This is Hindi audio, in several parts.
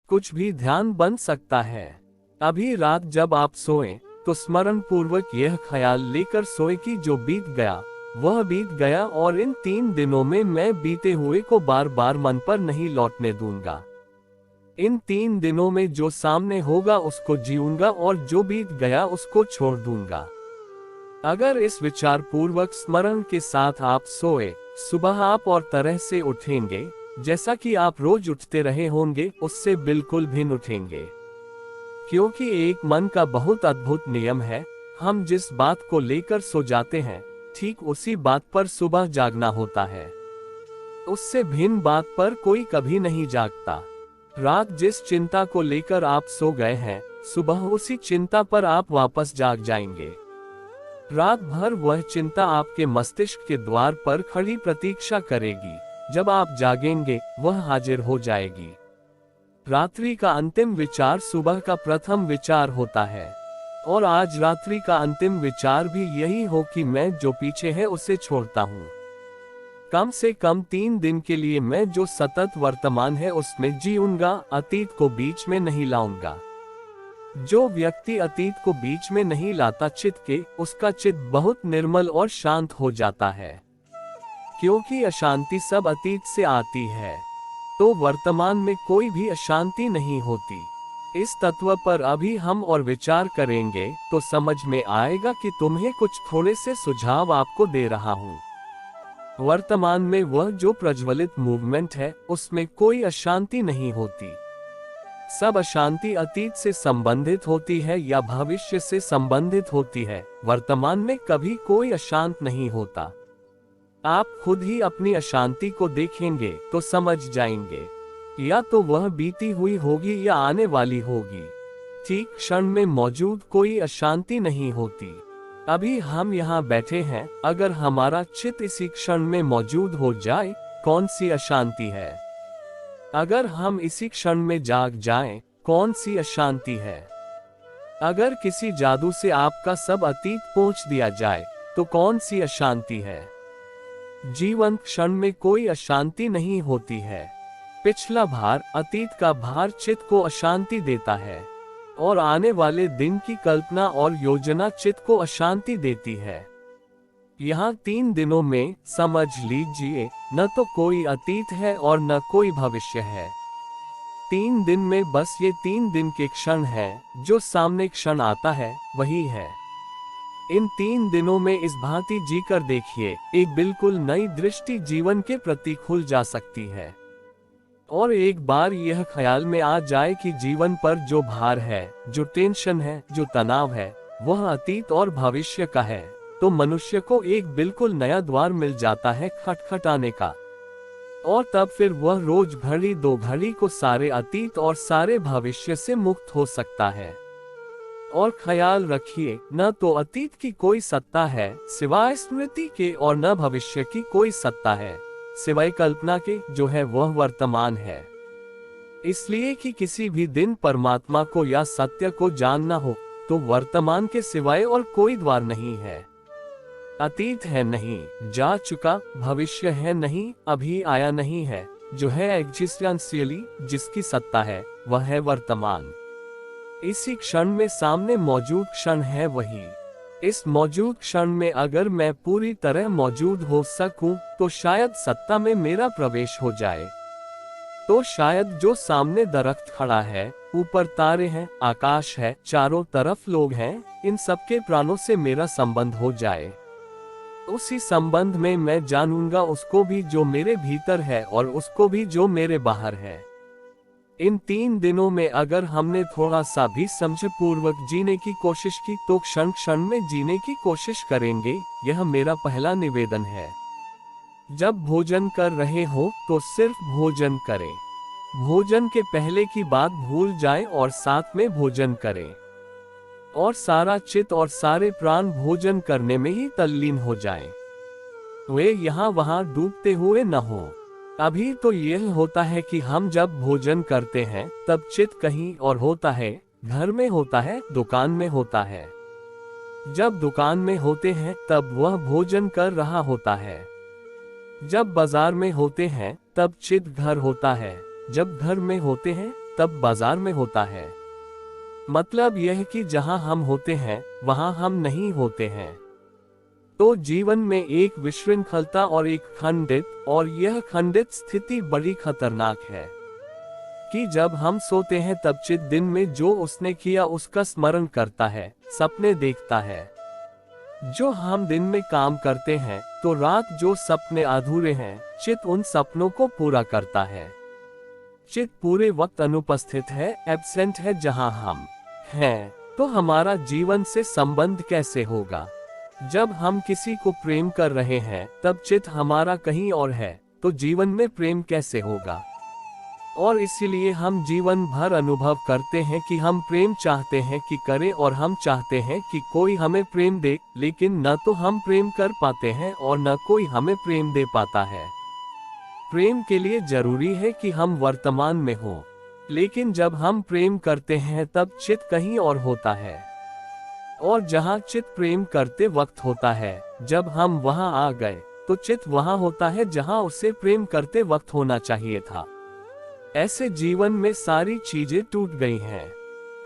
कुछ भी ध्यान बन सकता है। अभी रात जब आप सोएं, तो स्मरण पूर्वक यह ख्याल लेकर सोए कि जो बीत गया वह बीत गया, और इन 3 दिनों में मैं बीते हुए को बार बार मन पर नहीं लौटने दूंगा। इन 3 दिनों में जो सामने होगा उसको जीऊंगा, और जो बीत गया उसको छोड़ दूंगा। अगर इस विचार पूर्वक स्मरण के साथ आप सोए, सुबह आप और तरह से उठेंगे, जैसा कि आप रोज उठते रहे होंगे, उससे बिल्कुल भिन्न उठेंगे। क्योंकि एक मन का बहुत अद्भुत नियम है, हम जिस बात को लेकर सो जाते हैं, ठीक उसी बात पर सुबह जागना होता है। उससे भिन्न बात पर कोई कभी नहीं जागता। रात जिस चिंता को लेकर आप सो गए हैं, सुबह उसी चिंता पर आप वापस जाग जाएंगे। रात भर वह चिंता आपके मस्तिष्क के द्वार पर खड़ी प्रतीक्षा करेगी, जब आप जागेंगे वह हाजिर हो जाएगी। रात्रि का अंतिम विचार सुबह का प्रथम विचार होता है, और आज रात्रि का अंतिम विचार भी यही हो कि मैं जो पीछे है उसे छोड़ता हूँ। कम से कम 3 दिन के लिए मैं जो सतत वर्तमान है उसमें जीऊंगा, अतीत को बीच में नहीं लाऊंगा। जो व्यक्ति अतीत को बीच में नहीं लाता चित्त के, उसका चित्त बहुत निर्मल और शांत हो जाता है। क्योंकि अशांति सब अतीत से आती है, तो वर्तमान में कोई भी अशांति नहीं होती। इस तत्व पर अभी हम और विचार करेंगे तो समझ में आएगा कि तुम्हें कुछ थोड़े से सुझाव आपको दे रहा हूँ। वर्तमान में वह जो प्रज्वलित मूवमेंट है, उसमें कोई अशांति नहीं होती। सब अशांति अतीत से संबंधित होती है या भविष्य से संबंधित होती है। वर्तमान में कभी कोई अशांत नहीं होता। आप खुद ही अपनी अशांति को देखेंगे तो समझ जाएंगे, या तो वह बीती हुई होगी या आने वाली होगी। ठीक क्षण में मौजूद कोई अशांति नहीं होती। अभी हम यहाँ बैठे हैं, अगर हमारा चित्त इसी क्षण में मौजूद हो जाए, कौन सी अशांति है? अगर हम इसी क्षण में जाग जाएं, कौन सी अशांति है? अगर किसी जादू से आपका सब अतीत पोंछ दिया जाए, तो कौन सी अशांति है? जीवंत क्षण में कोई अशांति नहीं होती है। पिछला भार, अतीत का भार चित्त को अशांति देता है, और आने वाले दिन की कल्पना और योजना चित्त को अशांति देती है। यहाँ 3 दिनों में समझ लीजिए, न तो कोई अतीत है और न कोई भविष्य है। 3 दिन में बस ये 3 दिन के क्षण हैं, जो सामने क्षण आता है वही है। इन 3 दिनों में इस भांति जीकर देखिए, एक बिल्कुल नई दृष्टि जीवन के प्रति खुल जा सकती है। और एक बार यह ख्याल में आ जाए कि जीवन पर जो भार है, जो टेंशन है, जो तनाव है, वह अतीत और भविष्य का है, तो मनुष्य को एक बिल्कुल नया द्वार मिल जाता है खटखटाने का। और तब फिर वह रोज घड़ी 2 घड़ी को सारे अतीत और सारे भविष्य से मुक्त हो सकता है। और ख्याल रखिए, न तो अतीत की कोई सत्ता है सिवाय स्मृति के, और न भविष्य की कोई सत्ता है सिवाय कल्पना के, जो है वह वर्तमान है। इसलिए कि किसी भी दिन परमात्मा को या सत्य को जानना हो, तो वर्तमान के सिवाय और कोई द्वार नहीं है। अतीत है नहीं, जा चुका, भविष्य है नहीं, अभी आया नहीं है, जो है एग्जिस्टेंशियली जिसकी सत्ता है, वह है वर्तमान। इसी क्षण में सामने मौजूद क्षण है वही। इस मौजूद क्षण में अगर मैं पूरी तरह मौजूद हो सकूं, तो शायद सत्ता में मेरा प्रवेश हो जाए। तो शायद जो सामने दरख्त खड़ा है, ऊपर तारे हैं, आकाश है, चारों तरफ लोग हैं, इन सबके प्राणों से मेरा संबंध हो जाए। उसी संबंध में मैं जानूंगा उसको भी जो मेरे भीतर है, और उसको भी जो मेरे बाहर है। इन 3 दिनों में अगर हमने थोड़ा सा भी समझ पूर्वक जीने की कोशिश की, तो क्षण क्षण में जीने की कोशिश करेंगे। यह मेरा पहला निवेदन है। जब भोजन कर रहे हो तो सिर्फ भोजन करें। भोजन के पहले की बात भूल जाएं और साथ में भोजन करें, और सारा चित्त और सारे प्राण भोजन करने में ही तल्लीन हो जाएं। वे यहाँ वहाँ डूबते हुए न हो। अभी तो यह होता है कि हम जब भोजन करते हैं तब चित्त कहीं और होता है, घर में होता है, दुकान में होता है। जब दुकान में होते हैं तब वह भोजन कर रहा होता है। जब बाजार में होते हैं तब चित्त घर होता है। जब घर में होते हैं तब बाजार में होता है। मतलब यह कि जहां हम होते हैं वहां हम नहीं होते हैं। तो जीवन में एक विशृंखलता और एक खंडित, और यह खंडित स्थिति बड़ी खतरनाक है कि जब हम सोते हैं तब चित्त दिन में जो उसने किया उसका स्मरण करता है, सपने देखता है। जो हम दिन में काम करते हैं तो रात जो सपने अधूरे हैं, चित्त उन सपनों को पूरा करता है। चित्त पूरे वक्त अनुपस्थित है, एब्सेंट है जहां हम हैं। तो हमारा जीवन से संबंध कैसे होगा? जब हम किसी को प्रेम कर रहे हैं तब चित्त हमारा कहीं और है, तो जीवन में प्रेम कैसे होगा? और इसीलिए हम जीवन भर अनुभव करते हैं कि हम प्रेम चाहते हैं कि करें, और हम चाहते हैं कि कोई हमें प्रेम दे, लेकिन न तो हम प्रेम कर पाते हैं और न कोई हमें प्रेम दे पाता है। प्रेम के लिए जरूरी है कि हम वर्तमान में हों, लेकिन जब हम प्रेम करते हैं तब चित्त कहीं और होता है। और जहां चित्त प्रेम करते वक्त होता है, जब हम वहां आ गए तो चित्त वहां होता है जहां उसे प्रेम करते वक्त होना चाहिए था। ऐसे जीवन में सारी चीजें टूट गई हैं।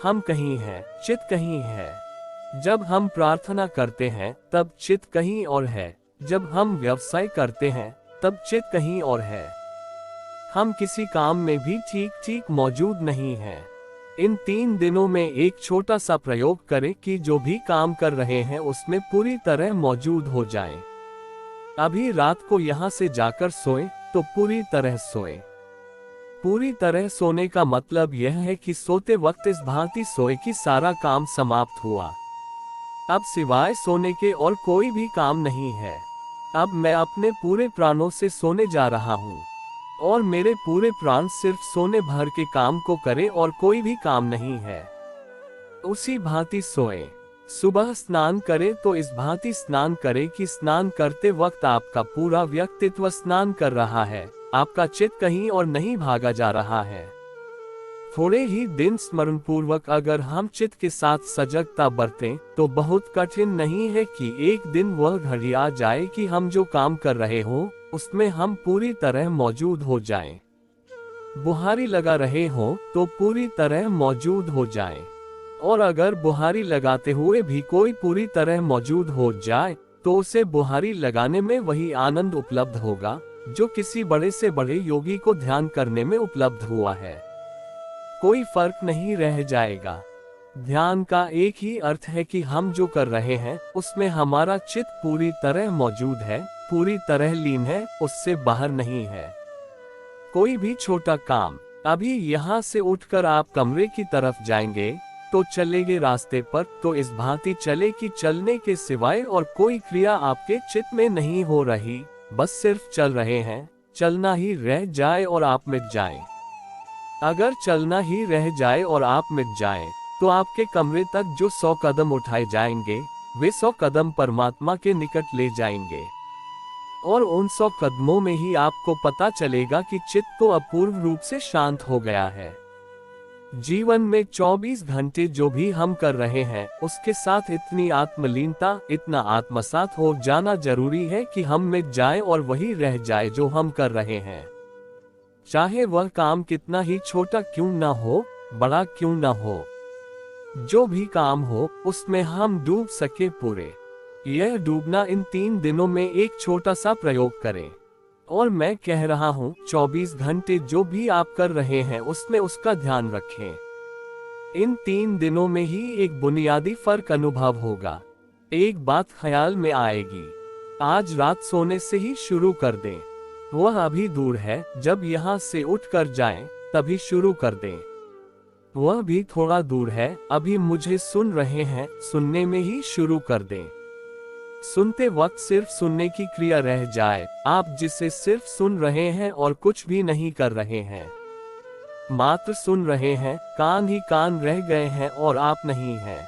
हम कहीं हैं, चित्त कहीं है। जब हम प्रार्थना करते हैं तब चित्त कहीं और है। जब हम व्यवसाय करते हैं तब चित्त कहीं और है। हम किसी काम में भी ठीक ठीक मौजूद नहीं हैं। इन 3 दिनों में एक छोटा सा प्रयोग करें कि जो भी काम कर रहे हैं उसमें पूरी तरह मौजूद हो जाएं। अभी रात को यहाँ से जाकर सोएं तो पूरी तरह सोएं। पूरी तरह सोने का मतलब यह है कि सोते वक्त इस भांति सोए कि सारा काम समाप्त हुआ। अब सिवाय सोने के और कोई भी काम नहीं है। अब मैं अपने पूरे प्राणों से सोने जा रहा हूँ, और मेरे पूरे प्राण सिर्फ सोने भर के काम को करें और कोई भी काम नहीं है। उसी भांति सोएं। सुबह स्नान करें तो इस भांति स्नान करें कि स्नान करते वक्त आपका पूरा व्यक्तित्व स्नान कर रहा है, आपका चित्त कहीं और नहीं भागा जा रहा है। थोड़े ही दिन स्मरण पूर्वक अगर हम चित्त के साथ सजगता बरतें तो बहुत कठिन नहीं है कि एक दिन वह घड़ी आ जाए कि हम जो काम कर रहे हों उसमें हम पूरी तरह मौजूद हो जाएं। बुहारी लगा रहे हों तो पूरी तरह मौजूद हो जाएं। और अगर बुहारी लगाते हुए भी कोई पूरी तरह मौजूद हो जाए तो उसे बुहारी लगाने में वही आनंद उपलब्ध होगा जो किसी बड़े से बड़े योगी को ध्यान करने में उपलब्ध हुआ है। कोई फर्क नहीं रह जाएगा। ध्यान का एक ही अर्थ है कि हम जो कर रहे हैं उसमें हमारा चित्त पूरी तरह मौजूद है, पूरी तरह लीन है, उससे बाहर नहीं है। कोई भी छोटा काम, अभी यहाँ से उठकर आप कमरे की तरफ जाएंगे तो चलेंगे रास्ते पर, तो इस भांति चले कि चलने के सिवाय और कोई क्रिया आपके चित्त में नहीं हो रही, बस सिर्फ चल रहे हैं। चलना ही रह जाए और आप मिट जाएं। अगर चलना ही रह जाए और आप मिट जाएं, तो आपके कमरे तक जो 100 कदम उठाए जाएंगे वे 100 कदम परमात्मा के निकट ले जाएंगे। और उन 100 कदमों में ही आपको पता चलेगा कि चित्त तो अपूर्व रूप से शांत हो गया है। जीवन में 24 घंटे जो भी हम कर रहे हैं उसके साथ इतनी आत्मलीनता, इतना आत्मसात हो जाना जरूरी है कि हम मिट जाएं और वही रह जाए जो हम कर रहे हैं। चाहे वह काम कितना ही छोटा क्यों ना हो, बड़ा क्यों ना हो, जो भी काम हो उसमें हम डूब सके पूरे। यह डूबना इन 3 दिनों में एक छोटा सा प्रयोग करें। और मैं कह रहा हूँ 24 घंटे जो भी आप कर रहे हैं उसमें उसका ध्यान रखें। इन 3 दिनों में ही एक बुनियादी फर्क अनुभव होगा। एक बात ख्याल में आएगी, आज रात सोने से ही शुरू कर दें। वह अभी दूर है, जब यहाँ से उठ कर जाएं तभी शुरू कर दें। वह भी थोड़ा दूर है, अभी मुझे सुन रहे हैं, सुनने में ही शुरू कर दें। सुनते वक्त सिर्फ सुनने की क्रिया रह जाए, आप जिसे सिर्फ सुन रहे हैं और कुछ भी नहीं कर रहे हैं, मात्र सुन रहे हैं, कान ही कान रह गए हैं और आप नहीं हैं।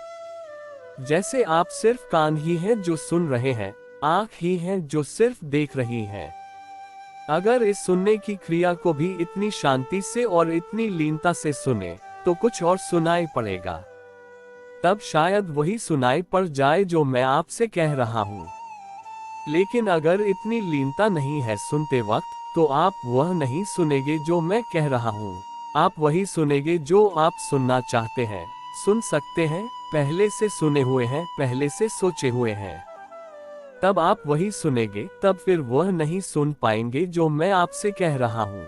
जैसे आप सिर्फ कान ही हैं जो सुन रहे हैं, आंख ही हैं जो सिर्फ देख रही हैं। अगर इस सुनने की क्रिया को भी इतनी शांति से और इतनी लीनता से सुने तो कुछ और सुनाई पड़ेगा। तब शायद वही सुनाई पड़ जाए जो मैं आपसे कह रहा हूँ। लेकिन अगर इतनी लीनता नहीं है सुनते वक्त, तो आप वह नहीं सुनेंगे जो मैं कह रहा हूँ। आप वही सुनेंगे जो आप सुनना चाहते हैं, सुन सकते हैं, पहले से सुने हुए हैं, पहले से सोचे हुए हैं। तब आप वही सुनेंगे, तब फिर वह नहीं सुन पाएंगे जो मैं आपसे कह रहा हूँ।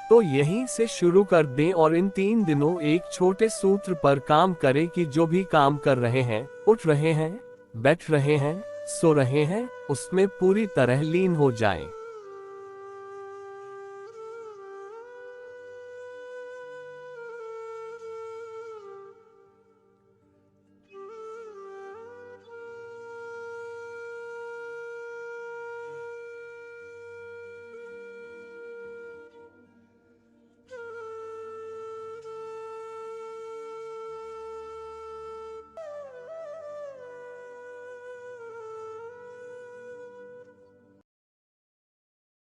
तो यहीं से शुरू कर दें और इन 3 दिनों एक छोटे सूत्र पर काम करें कि जो भी काम कर रहे हैं, उठ रहे हैं, बैठ रहे हैं, सो रहे हैं, उसमें पूरी तरह लीन हो जाएं।